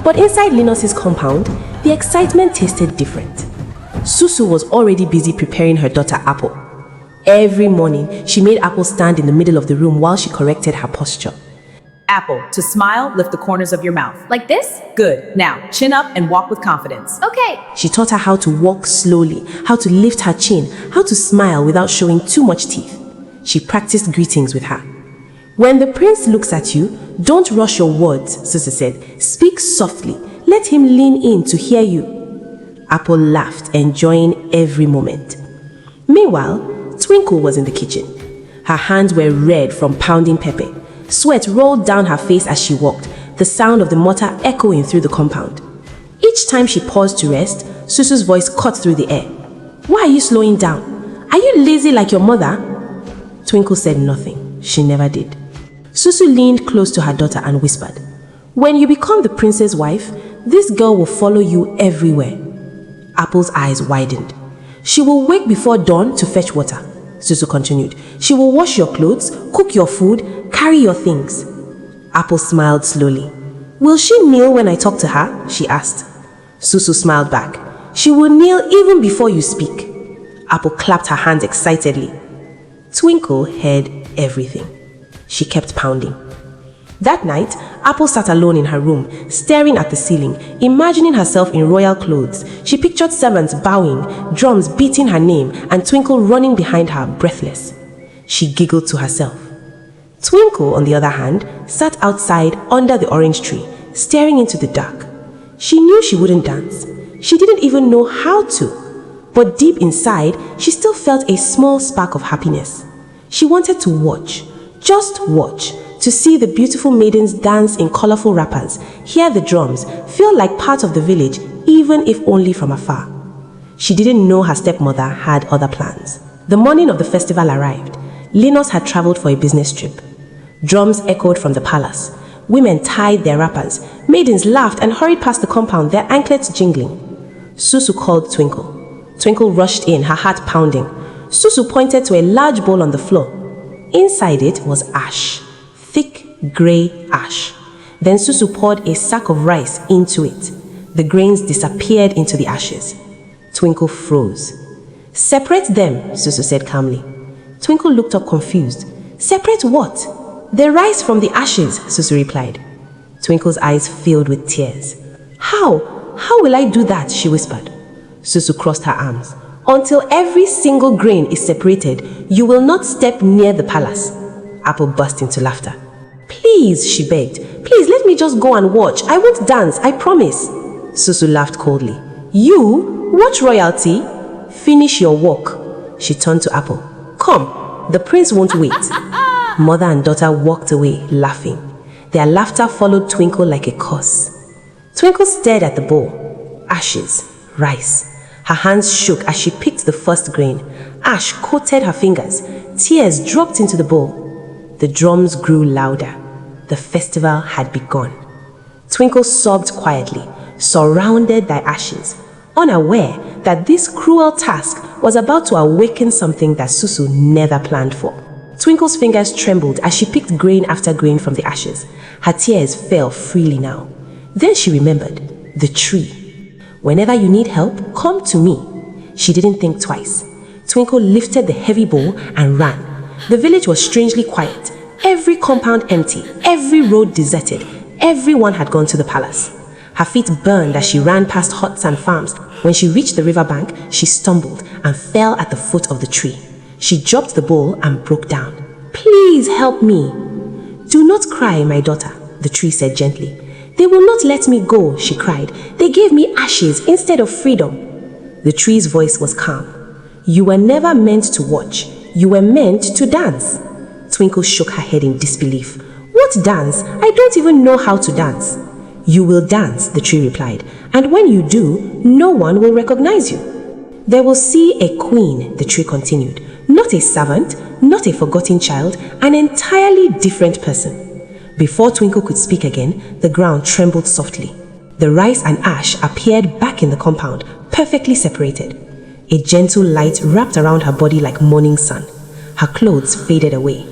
But inside Linus's compound, the excitement tasted different. Susu was already busy preparing her daughter Apple. Every morning, she made Apple stand in the middle of the room while she corrected her posture. Apple, to smile, lift the corners of your mouth. Like this? Good. Now, chin up and walk with confidence. Okay. She taught her how to walk slowly, how to lift her chin, how to smile without showing too much teeth. She practiced greetings with her. When the prince looks at you, don't rush your words, Susu said. Speak softly. Let him lean in to hear you. Apple laughed, enjoying every moment. Meanwhile, Twinkle was in the kitchen. Her hands were red from pounding pepper. Sweat rolled down her face as she walked, the sound of the mortar echoing through the compound. Each time she paused to rest, Susu's voice cut through the air. Why are you slowing down? Are you lazy like your mother? Twinkle said nothing. She never did. Susu leaned close to her daughter and whispered, when you become the prince's wife, this girl will follow you everywhere. Apple's eyes widened. She will wake before dawn to fetch water, Susu continued. She will wash your clothes, cook your food, carry your things. Apple smiled slowly. Will she kneel when I talk to her? She asked. Susu smiled back. She will kneel even before you speak. Apple clapped her hands excitedly. Twinkle heard everything. She kept pounding. That night, Apple sat alone in her room, staring at the ceiling, imagining herself in royal clothes. She pictured servants bowing, drums beating her name, and Twinkle running behind her, breathless. She giggled to herself. Twinkle, on the other hand, sat outside under the orange tree, staring into the dark. She knew she wouldn't dance. She didn't even know how to. But deep inside, she still felt a small spark of happiness. She wanted to watch, just watch, to see the beautiful maidens dance in colorful wrappers, hear the drums, feel like part of the village, even if only from afar. She didn't know her stepmother had other plans. The morning of the festival arrived. Linus had traveled for a business trip. Drums echoed from the palace. Women tied their wrappers. Maidens laughed and hurried past the compound, their anklets jingling. Susu called Twinkle. Twinkle rushed in, her heart pounding. Susu pointed to a large bowl on the floor. Inside it was ash. Thick, grey ash. Then Susu poured a sack of rice into it. The grains disappeared into the ashes. Twinkle froze. Separate them, Susu said calmly. Twinkle looked up confused. Separate what? The rice from the ashes, Susu replied. Twinkle's eyes filled with tears. How? How will I do that? She whispered. Susu crossed her arms. Until every single grain is separated, you will not step near the palace. Apple burst into laughter. Please, she begged. Please, let me just go and watch. I won't dance, I promise. Susu laughed coldly. You? Watch royalty? Finish your work. She turned to Apple. Come, the prince won't wait. Mother and daughter walked away, laughing. Their laughter followed Twinkle like a curse. Twinkle stared at the bowl. Ashes, rice. Her hands shook as she picked the first grain. Ash coated her fingers. Tears dropped into the bowl. The drums grew louder. The festival had begun. Twinkle sobbed quietly, surrounded by ashes, unaware that this cruel task was about to awaken something that Susu never planned for. Twinkle's fingers trembled as she picked grain after grain from the ashes. Her tears fell freely now. Then she remembered the tree. Whenever you need help, come to me. She didn't think twice. Twinkle lifted the heavy bowl and ran. The village was strangely quiet. Every compound empty, every road deserted. Everyone had gone to the palace. Her feet burned as she ran past huts and farms. When she reached the riverbank, she stumbled and fell at the foot of the tree. She dropped the bowl and broke down. Please help me. Do not cry, my daughter, the tree said gently. They will not let me go, she cried. They gave me ashes instead of freedom. The tree's voice was calm. You were never meant to watch. You were meant to dance. Twinkle shook her head in disbelief. What dance? I don't even know how to dance. You will dance, the tree replied, and when you do, no one will recognize you. They will see a queen, the tree continued. Not a servant, not a forgotten child, an entirely different person. Before Twinkle could speak again, the ground trembled softly. The rice and ash appeared back in the compound, perfectly separated. A gentle light wrapped around her body like morning sun. Her clothes faded away.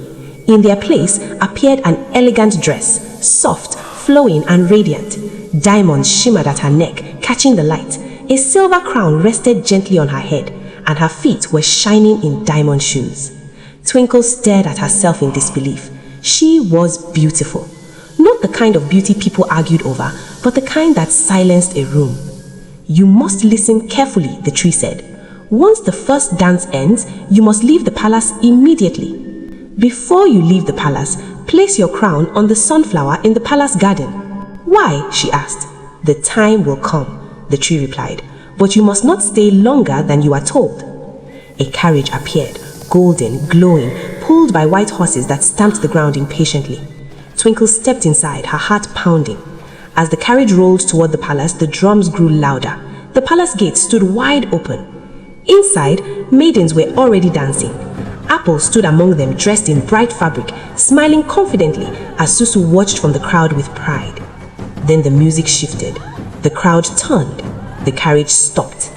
In their place appeared an elegant dress, soft, flowing and radiant. Diamonds shimmered at her neck, catching the light. A silver crown rested gently on her head, and her feet were shining in diamond shoes. Twinkle stared at herself in disbelief. She was beautiful. Not the kind of beauty people argued over, but the kind that silenced a room. You must listen carefully, the tree said. Once the first dance ends, you must leave the palace immediately. Before you leave the palace, place your crown on the sunflower in the palace garden. Why? She asked. The time will come, the tree replied, but you must not stay longer than you are told. A carriage appeared, golden, glowing, pulled by white horses that stamped the ground impatiently. Twinkle stepped inside, her heart pounding. As the carriage rolled toward the palace, the drums grew louder. The palace gate stood wide open. Inside, maidens were already dancing. Apple stood among them dressed in bright fabric, smiling confidently as Susu watched from the crowd with pride. Then the music shifted. The crowd turned. The carriage stopped.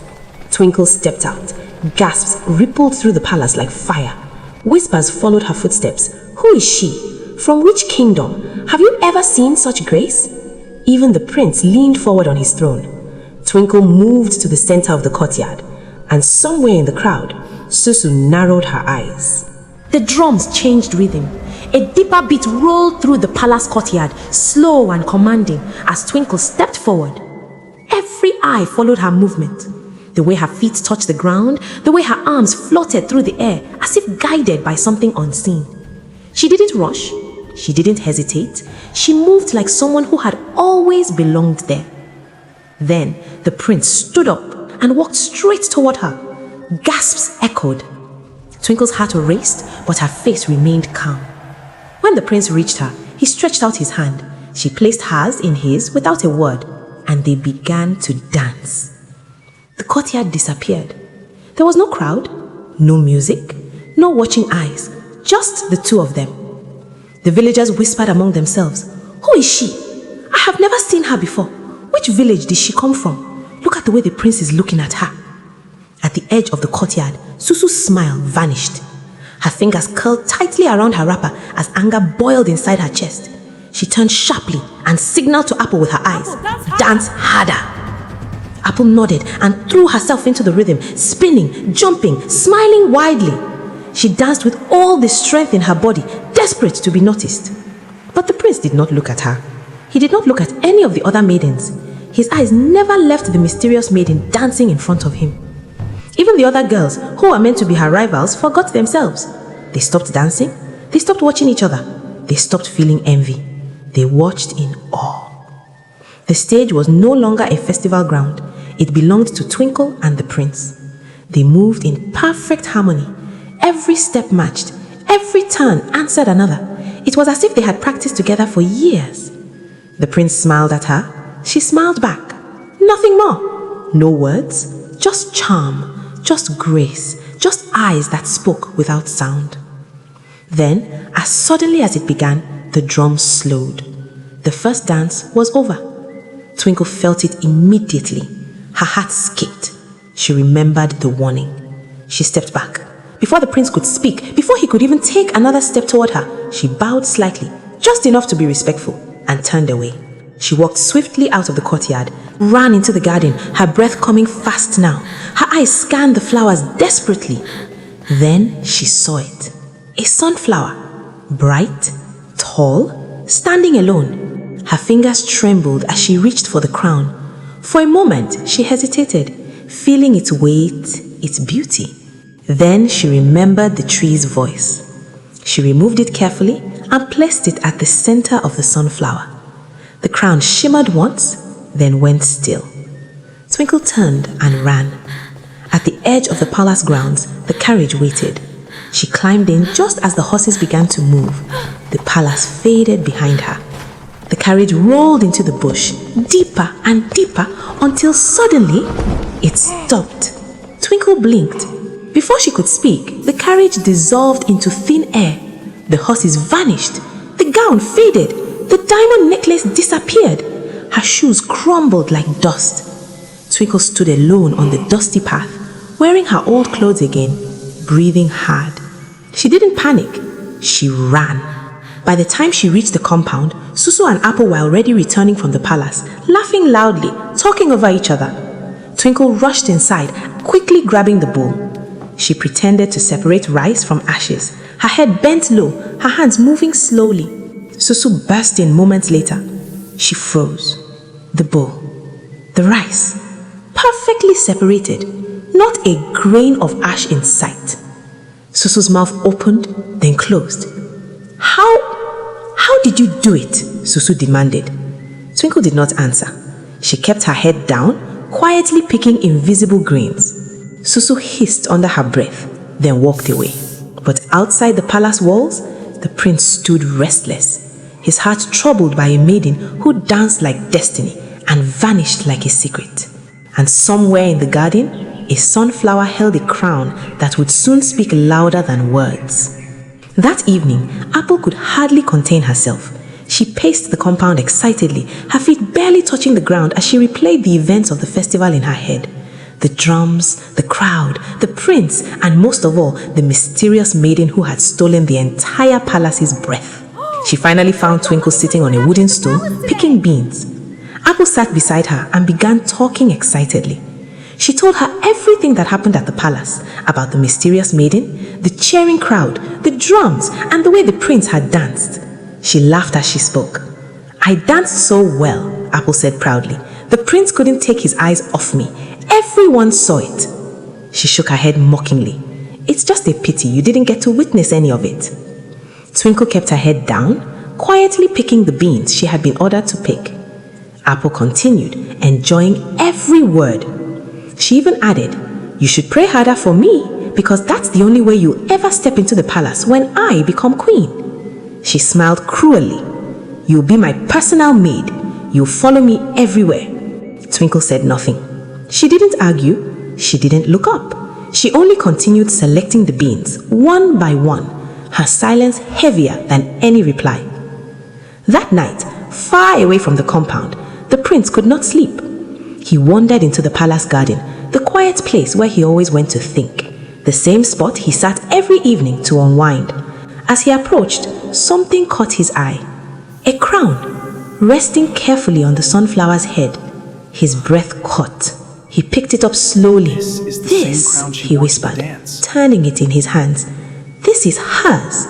Twinkle stepped out. Gasps rippled through the palace like fire. Whispers followed her footsteps. Who is she? From which kingdom? Have you ever seen such grace? Even the prince leaned forward on his throne. Twinkle moved to the center of the courtyard, and somewhere in the crowd, Susu narrowed her eyes. The drums changed rhythm. A deeper beat rolled through the palace courtyard, slow and commanding, as Twinkle stepped forward. Every eye followed her movement. The way her feet touched the ground, the way her arms floated through the air, as if guided by something unseen. She didn't rush. She didn't hesitate. She moved like someone who had always belonged there. Then the prince stood up and walked straight toward her. Gasps echoed. Twinkle's heart raced, but her face remained calm. When the prince reached her, he stretched out his hand. She placed hers in his without a word, and they began to dance. The courtyard disappeared. There was no crowd, no music, no watching eyes, just the two of them. The villagers whispered among themselves, "Who is she? I have never seen her before. Which village did she come from? Look at the way the prince is looking at her." At the edge of the courtyard, Susu's smile vanished. Her fingers curled tightly around her wrapper as anger boiled inside her chest. She turned sharply and signaled to Apple with her eyes, "Dance harder." Apple nodded and threw herself into the rhythm, spinning, jumping, smiling widely. She danced with all the strength in her body, desperate to be noticed. But the prince did not look at her. He did not look at any of the other maidens. His eyes never left the mysterious maiden dancing in front of him. Even the other girls, who were meant to be her rivals, forgot themselves. They stopped dancing. They stopped watching each other. They stopped feeling envy. They watched in awe. The stage was no longer a festival ground. It belonged to Twinkle and the prince. They moved in perfect harmony. Every step matched. Every turn answered another. It was as if they had practiced together for years. The prince smiled at her. She smiled back. Nothing more. No words. Just charm. Just grace. Just eyes that spoke without sound. Then, as suddenly as it began, the drums slowed. The first dance was over. Twinkle felt it immediately. Her heart skipped. She remembered the warning. She stepped back. Before the prince could speak, before he could even take another step toward her, she bowed slightly, just enough to be respectful, and turned away. She walked swiftly out of the courtyard, ran into the garden, her breath coming fast now. Her eyes scanned the flowers desperately. Then she saw it. A sunflower, bright, tall, standing alone. Her fingers trembled as she reached for the crown. For a moment, she hesitated, feeling its weight, its beauty. Then she remembered the tree's voice. She removed it carefully and placed it at the center of the sunflower. The crown shimmered once, then went still. Twinkle turned and ran. At the edge of the palace grounds, the carriage waited. She climbed in just as the horses began to move. The palace faded behind her. The carriage rolled into the bush, deeper and deeper, until suddenly it stopped. Twinkle blinked. Before she could speak, the carriage dissolved into thin air. The horses vanished. The gown faded. The diamond necklace disappeared. Her shoes crumbled like dust. Twinkle stood alone on the dusty path, wearing her old clothes again, breathing hard. She didn't panic. She ran. By the time she reached the compound, Susu and Apple were already returning from the palace, laughing loudly, talking over each other. Twinkle rushed inside, quickly grabbing the bowl. She pretended to separate rice from ashes, her head bent low, her hands moving slowly. Susu burst in moments later. She froze. The bowl, the rice, perfectly separated, not a grain of ash in sight. Susu's mouth opened, then closed. How did you do it? Susu demanded. Twinkle did not answer. She kept her head down, quietly picking invisible grains. Susu hissed under her breath, then walked away. But outside the palace walls, the prince stood restless, his heart troubled by a maiden who danced like destiny and vanished like a secret. And somewhere in the garden, a sunflower held a crown that would soon speak louder than words. That evening, Apple could hardly contain herself. She paced the compound excitedly, her feet barely touching the ground as she replayed the events of the festival in her head. The drums, the crowd, the prince, and most of all, the mysterious maiden who had stolen the entire palace's breath. She finally found Twinkle sitting on a wooden stool, picking beans. Apple sat beside her and began talking excitedly. She told her everything that happened at the palace, about the mysterious maiden, the cheering crowd, the drums, and the way the prince had danced. She laughed as she spoke. "I danced so well," Apple said proudly. "The prince couldn't take his eyes off me. Everyone saw it." She shook her head mockingly. "It's just a pity you didn't get to witness any of it." Twinkle kept her head down, quietly picking the beans she had been ordered to pick. Apple continued, enjoying every word. She even added, "You should pray harder for me, because that's the only way you'll ever step into the palace when I become queen." She smiled cruelly. "You'll be my personal maid. You'll follow me everywhere." Twinkle said nothing. She didn't argue. She didn't look up. She only continued selecting the beans, one by one, her silence heavier than any reply. That night, far away from the compound, the prince could not sleep. He wandered into the palace garden, the quiet place where he always went to think, the same spot he sat every evening to unwind. As he approached, something caught his eye. A crown, resting carefully on the sunflower's head. His breath caught. He picked it up slowly. "This," he whispered, turning it in his hands. "This is hers."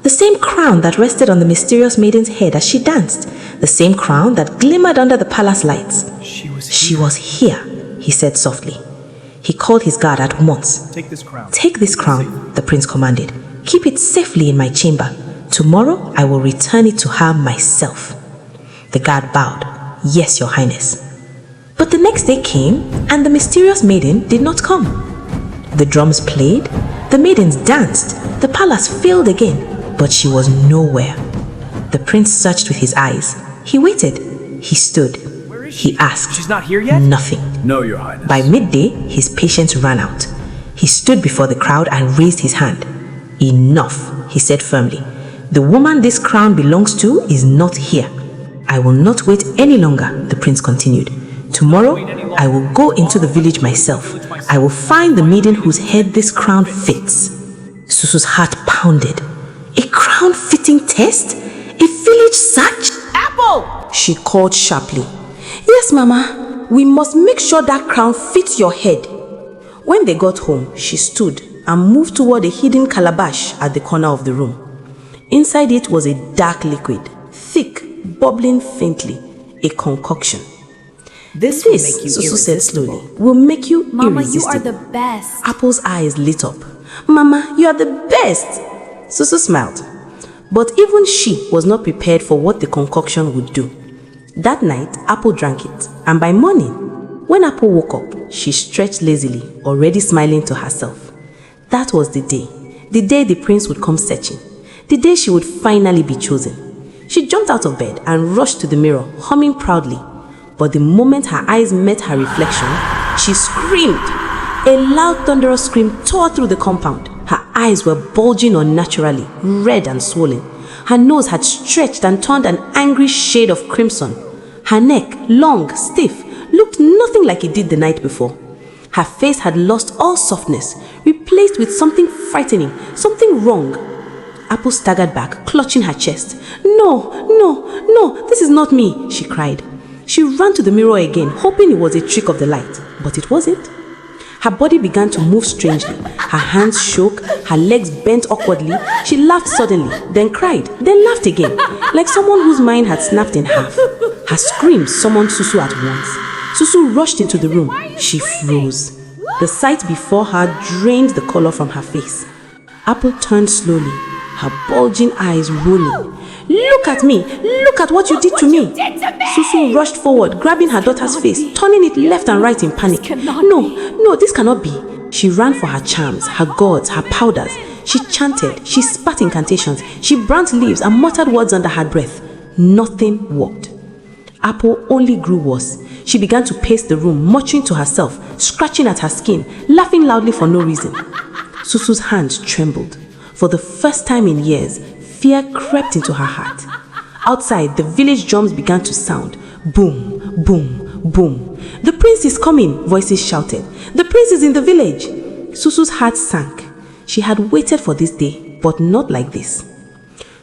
The same crown that rested on the mysterious maiden's head as she danced. The same crown that glimmered under the palace lights. She was here, he said softly. He called his guard at once. Take this crown. "Take this crown," the prince commanded. "Keep it safely in my chamber. Tomorrow I will return it to her myself." The guard bowed. "Yes, your highness." But the next day came, and the mysterious maiden did not come. The drums played, the maidens danced, the palace filled again, but she was nowhere. The prince searched with his eyes. He waited. He stood. He asked. "She's not here yet?" Nothing. "No, your highness." By midday, his patience ran out. He stood before the crowd and raised his hand. "Enough," he said firmly. "The woman this crown belongs to is not here." "I will not wait any longer," the prince continued. "Tomorrow, I will go into the village myself. I will find the maiden whose head this crown fits." Susu's heart pounded. A crown-fitting test? A village search? Apple! She called sharply. "Yes, Mama. We must make sure that crown fits your head." When they got home, she stood and moved toward a hidden calabash at the corner of the room. Inside it was a dark liquid, thick, bubbling faintly, a concoction. This will make you Susu said irresistible. slowly, will make you Mama, you irresistible. are the best. Apple's eyes lit up. "Mama, you are the best!" Susu smiled. But even she was not prepared for what the concoction would do. That night, Apple drank it, and by morning, when Apple woke up, she stretched lazily, already smiling to herself. That was the day the prince would come searching, the day she would finally be chosen. She jumped out of bed and rushed to the mirror, humming proudly. But the moment her eyes met her reflection, she screamed. A loud, thunderous scream tore through the compound. Her eyes were bulging unnaturally, red and swollen. Her nose had stretched and turned an angry shade of crimson. Her neck, long, stiff, looked nothing like it did the night before. Her face had lost all softness, replaced with something frightening, something wrong. Apple staggered back, clutching her chest. No, this is not me, she cried. She ran to the mirror again, hoping it was a trick of the light, but it wasn't. Her body began to move strangely. Her hands shook, her legs bent awkwardly. She laughed suddenly, then cried, then laughed again, like someone whose mind had snapped in half. Her scream summoned Susu at once. Susu rushed into the room. She froze. The sight before her drained the color from her face. Apple turned slowly, her bulging eyes rolling. Look at me! Look at what you did to me! Susu rushed forward, grabbing her daughter's face, turning it left and right in panic. No, this cannot be. She ran for her charms, her gourds, her powders. She chanted, she spat incantations, she burnt leaves and muttered words under her breath. Nothing worked. Apple only grew worse. She began to pace the room, muttering to herself, scratching at her skin, laughing loudly for no reason. Susu's hands trembled. For the first time in years, fear crept into her heart. Outside, the village drums began to sound. Boom, boom, boom. The prince is coming, voices shouted. The prince is in the village. Susu's heart sank. She had waited for this day, but not like this.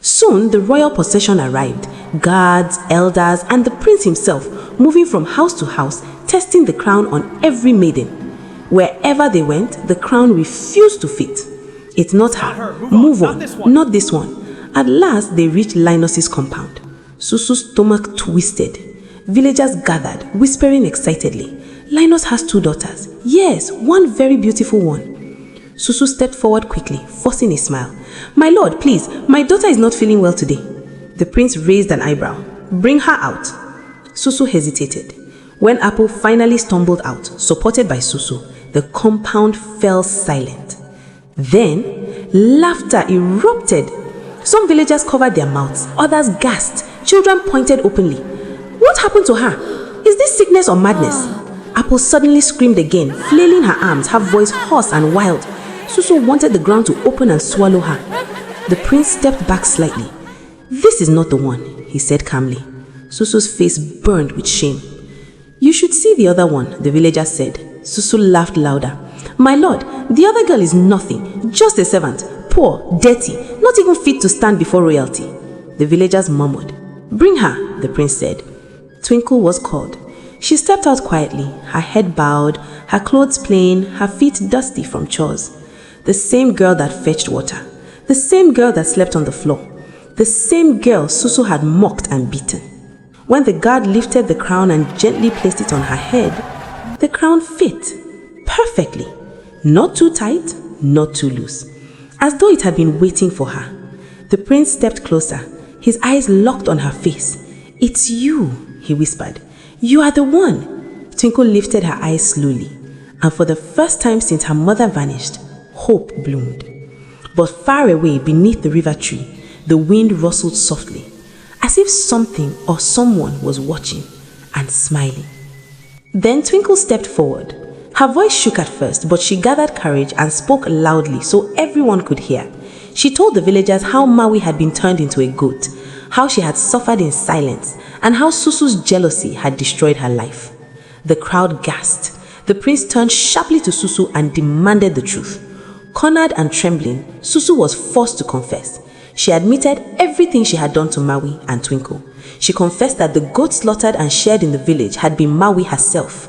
Soon, the royal procession arrived. Guards, elders, and the prince himself, moving from house to house, testing the crown on every maiden. Wherever they went, the crown refused to fit. It's not her. Move on. Not this one. At last, they reached Linus's compound. Susu's stomach twisted. Villagers gathered, whispering excitedly. Linus has 2 daughters. Yes, one very beautiful one. Susu stepped forward quickly, forcing a smile. My lord, please, my daughter is not feeling well today. The prince raised an eyebrow. Bring her out. Susu hesitated. When Apple finally stumbled out, supported by Susu, the compound fell silent. Then, laughter erupted. Some villagers covered their mouths, others gasped, children pointed openly. What happened to her? Is this sickness or madness? Apple suddenly screamed again, flailing her arms, her voice hoarse and wild. Susu wanted the ground to open and swallow her. The prince stepped back slightly. This is not the one, he said calmly. Susu's face burned with shame. You should see the other one, the villager said. Susu laughed louder. My lord, the other girl is nothing, just a servant, poor, dirty, not even fit to stand before royalty. The villagers murmured. Bring her, the prince said. Twinkle was called. She stepped out quietly, her head bowed, her clothes plain, her feet dusty from chores. The same girl that fetched water, the same girl that slept on the floor, the same girl Susu had mocked and beaten. When the guard lifted the crown and gently placed it on her head, the crown fit perfectly. Not too tight, not too loose. As though it had been waiting for her. The prince stepped closer, his eyes locked on her face. It's you, he whispered. You are the one. Twinkle lifted her eyes slowly, and for the first time since her mother vanished, hope bloomed. But far away beneath the river tree, the wind rustled softly, as if something or someone was watching and smiling. Then Twinkle stepped forward. Her voice shook at first, but she gathered courage and spoke loudly so everyone could hear. She told the villagers how Maui had been turned into a goat, how she had suffered in silence, and how Susu's jealousy had destroyed her life. The crowd gasped. The prince turned sharply to Susu and demanded the truth. Cornered and trembling, Susu was forced to confess. She admitted everything she had done to Maui and Twinkle. She confessed that the goat slaughtered and shared in the village had been Maui herself.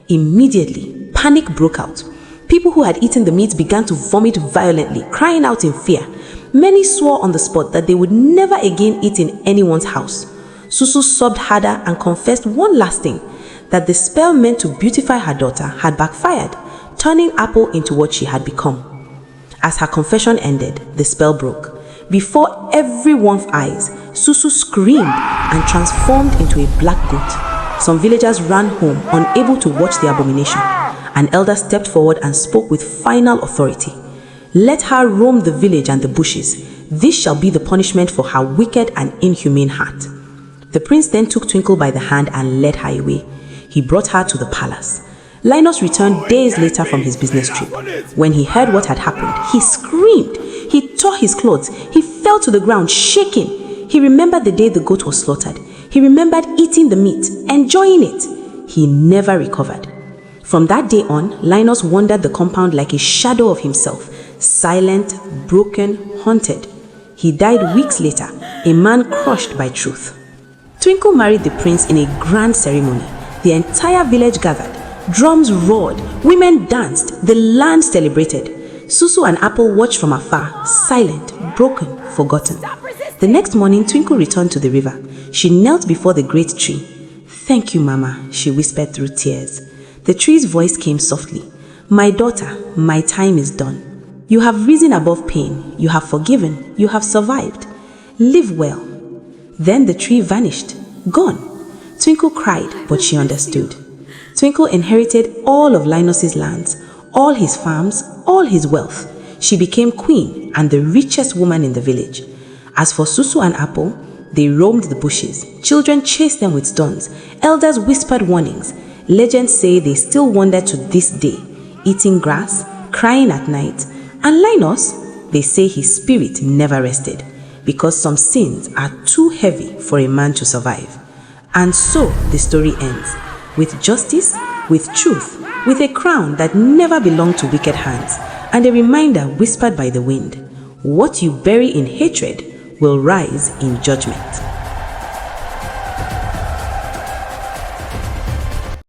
Immediately, panic broke out. People who had eaten the meat began to vomit violently, crying out in fear. Many swore on the spot that they would never again eat in anyone's house. Susu sobbed harder and confessed one last thing, that the spell meant to beautify her daughter had backfired, turning Apple into what she had become. As her confession ended, the spell broke. Before everyone's eyes, Susu screamed and transformed into a black goat. Some villagers ran home, unable to watch the abomination. An elder stepped forward and spoke with final authority. Let her roam the village and the bushes. This shall be the punishment for her wicked and inhumane heart. The prince then took Twinkle by the hand and led her away. He brought her to the palace. Linus returned days later from his business trip. When he heard what had happened, he screamed. He tore his clothes. He fell to the ground, shaking. He remembered the day the goat was slaughtered. He remembered eating the meat, enjoying it. He never recovered. From that day on, Linus wandered the compound like a shadow of himself, silent, broken, haunted. He died weeks later, a man crushed by truth. Twinkle married the prince in a grand ceremony. The entire village gathered. Drums roared, women danced, the land celebrated. Susu and Apple watched from afar, silent, broken, forgotten. The next morning, Twinkle returned to the river. She knelt before the great tree. "Thank you, Mama," she whispered through tears. The tree's voice came softly. "My daughter, my time is done. You have risen above pain. You have forgiven. You have survived. Live well." Then the tree vanished, gone. Twinkle cried, but she understood. Twinkle inherited all of Linus's lands, all his farms, all his wealth. She became queen and the richest woman in the village. As for Susu and Apple, they roamed the bushes. Children chased them with stones. Elders whispered warnings. Legends say they still wander to this day, eating grass, crying at night. And Linus, they say his spirit never rested, because some sins are too heavy for a man to survive. And so the story ends, with justice, with truth, with a crown that never belonged to wicked hands, and a reminder whispered by the wind: what you bury in hatred will rise in judgment.